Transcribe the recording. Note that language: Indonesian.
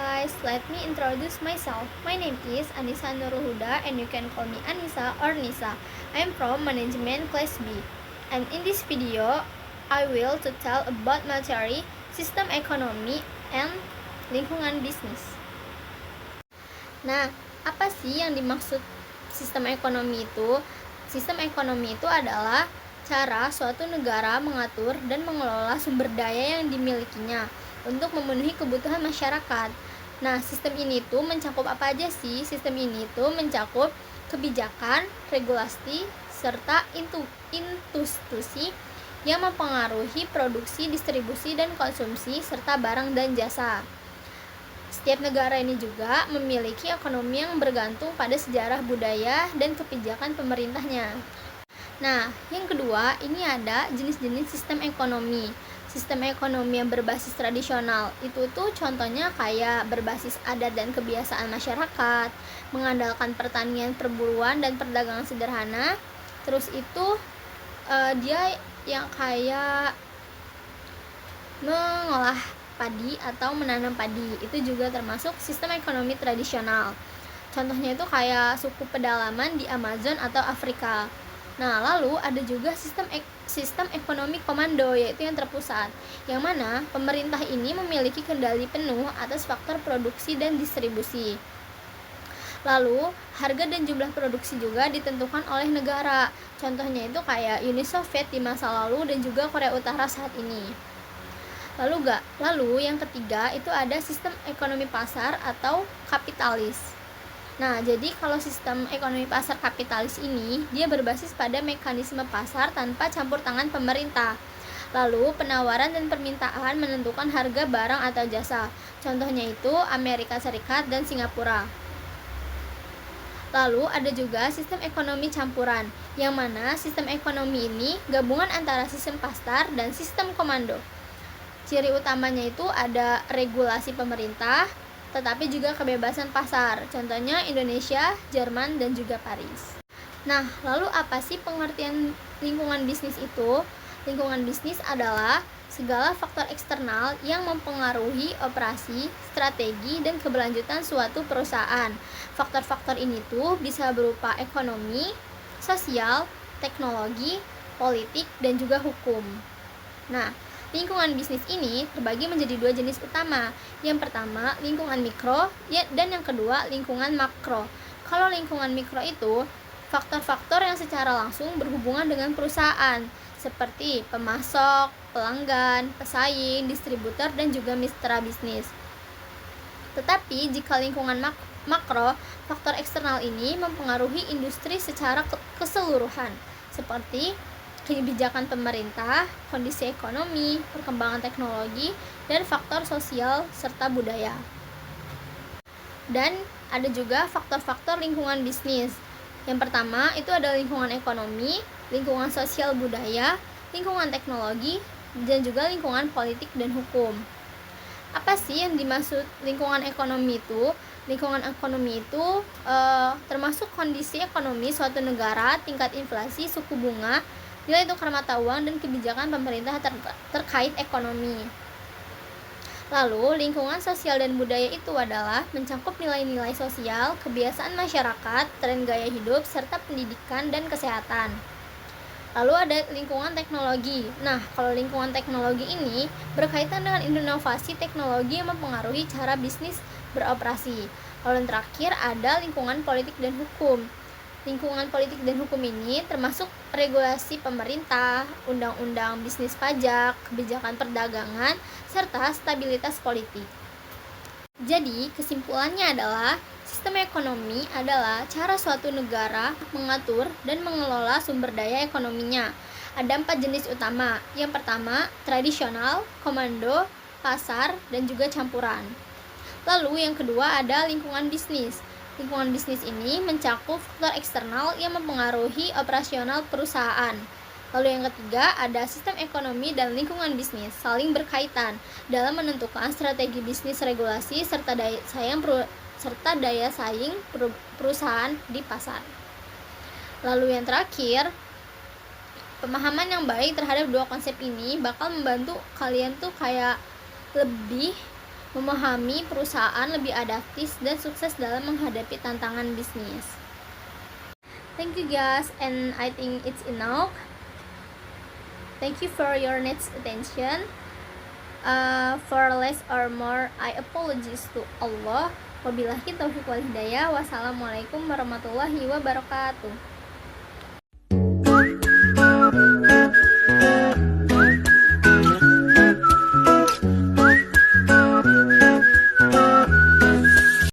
guys, let me introduce myself. My name is Anissa Nurul Huda and you can call me Anissa or Nisa. I am from Management Class B. And in this video, I will to tell about materi sistem ekonomi and lingkungan bisnis. Nah, apa sih yang dimaksud sistem ekonomi itu? Sistem ekonomi itu adalah cara suatu negara mengatur dan mengelola sumber daya yang dimilikinya untuk memenuhi kebutuhan masyarakat. Nah, sistem ini tuh mencakup apa aja sih? Sistem ini tuh mencakup kebijakan, regulasi, serta institusi yang mempengaruhi produksi, distribusi, dan konsumsi, serta barang dan jasa. Setiap negara ini juga memiliki ekonomi yang bergantung pada sejarah budaya dan kebijakan pemerintahnya. Nah, yang kedua, ini ada jenis-jenis sistem ekonomi. Sistem ekonomi yang berbasis tradisional itu tuh contohnya kayak berbasis adat dan kebiasaan masyarakat, mengandalkan pertanian, perburuan, dan perdagangan sederhana. Terus itu dia yang kayak mengolah padi atau menanam padi, itu juga termasuk sistem ekonomi tradisional. Contohnya itu kayak suku pedalaman di Amazon atau Afrika. Nah, lalu ada juga sistem ekonomi komando, yaitu yang terpusat, yang mana pemerintah ini memiliki kendali penuh atas faktor produksi dan distribusi. Lalu, harga dan jumlah produksi juga ditentukan oleh negara. Contohnya itu kayak Uni Soviet di masa lalu dan juga Korea Utara saat ini. Lalu yang ketiga itu ada sistem ekonomi pasar atau kapitalis. Nah, jadi kalau sistem ekonomi pasar kapitalis ini, dia berbasis pada mekanisme pasar tanpa campur tangan pemerintah. Lalu, penawaran dan permintaan menentukan harga barang atau jasa. Contohnya itu Amerika Serikat dan Singapura. Lalu, ada juga sistem ekonomi campuran, yang mana sistem ekonomi ini gabungan antara sistem pasar dan sistem komando. Ciri utamanya itu ada regulasi pemerintah, tetapi juga kebebasan pasar, contohnya Indonesia, Jerman, dan juga Paris. Nah, lalu apa sih pengertian lingkungan bisnis itu? Lingkungan bisnis adalah segala faktor eksternal yang mempengaruhi operasi, strategi, dan keberlanjutan suatu perusahaan. Faktor-faktor ini tuh bisa berupa ekonomi, sosial, teknologi, politik, dan juga hukum. Nah, lingkungan bisnis ini terbagi menjadi dua jenis utama. Yang pertama, lingkungan mikro, dan yang kedua, lingkungan makro. Kalau lingkungan mikro itu, faktor-faktor yang secara langsung berhubungan dengan perusahaan, seperti pemasok, pelanggan, pesaing, distributor, dan juga mitra bisnis. Tetapi, jika lingkungan makro, faktor eksternal ini mempengaruhi industri secara keseluruhan, seperti kebijakan pemerintah, kondisi ekonomi, perkembangan teknologi, dan faktor sosial serta budaya. Dan ada juga faktor-faktor lingkungan bisnis. Yang pertama itu ada lingkungan ekonomi, lingkungan sosial budaya, lingkungan teknologi, dan juga lingkungan politik dan hukum. Apa sih yang dimaksud lingkungan ekonomi itu? Lingkungan ekonomi itu termasuk kondisi ekonomi suatu negara, tingkat inflasi, suku bunga, nilai tukar mata uang, dan kebijakan pemerintah terkait ekonomi. Lalu, lingkungan sosial dan budaya itu adalah mencakup nilai-nilai sosial, kebiasaan masyarakat, tren gaya hidup, serta pendidikan dan kesehatan. Lalu ada lingkungan teknologi. Nah, kalau lingkungan teknologi ini berkaitan dengan inovasi teknologi yang mempengaruhi cara bisnis beroperasi. Lalu yang terakhir ada lingkungan politik dan hukum. Lingkungan politik dan hukum ini termasuk regulasi pemerintah, undang-undang bisnis pajak, kebijakan perdagangan, serta stabilitas politik. Jadi, kesimpulannya adalah sistem ekonomi adalah cara suatu negara mengatur dan mengelola sumber daya ekonominya. Ada 4 jenis utama. Yang pertama, tradisional, komando, pasar, dan juga campuran. Lalu yang kedua ada lingkungan bisnis. Lingkungan bisnis ini mencakup faktor eksternal yang mempengaruhi operasional perusahaan. Lalu yang ketiga ada sistem ekonomi dan lingkungan bisnis saling berkaitan dalam menentukan strategi bisnis, regulasi, serta daya saing perusahaan di pasar. Lalu yang terakhir, pemahaman yang baik terhadap dua konsep ini bakal membantu kalian tuh kayak lebih memahami perusahaan lebih adaptif dan sukses dalam menghadapi tantangan bisnis. Thank you guys, and I think it's enough. Thank you for your next attention. For less or more, I apologize to Allah. Wabillahi taufiq wal hidayah. Wassalamualaikum warahmatullahi wabarakatuh.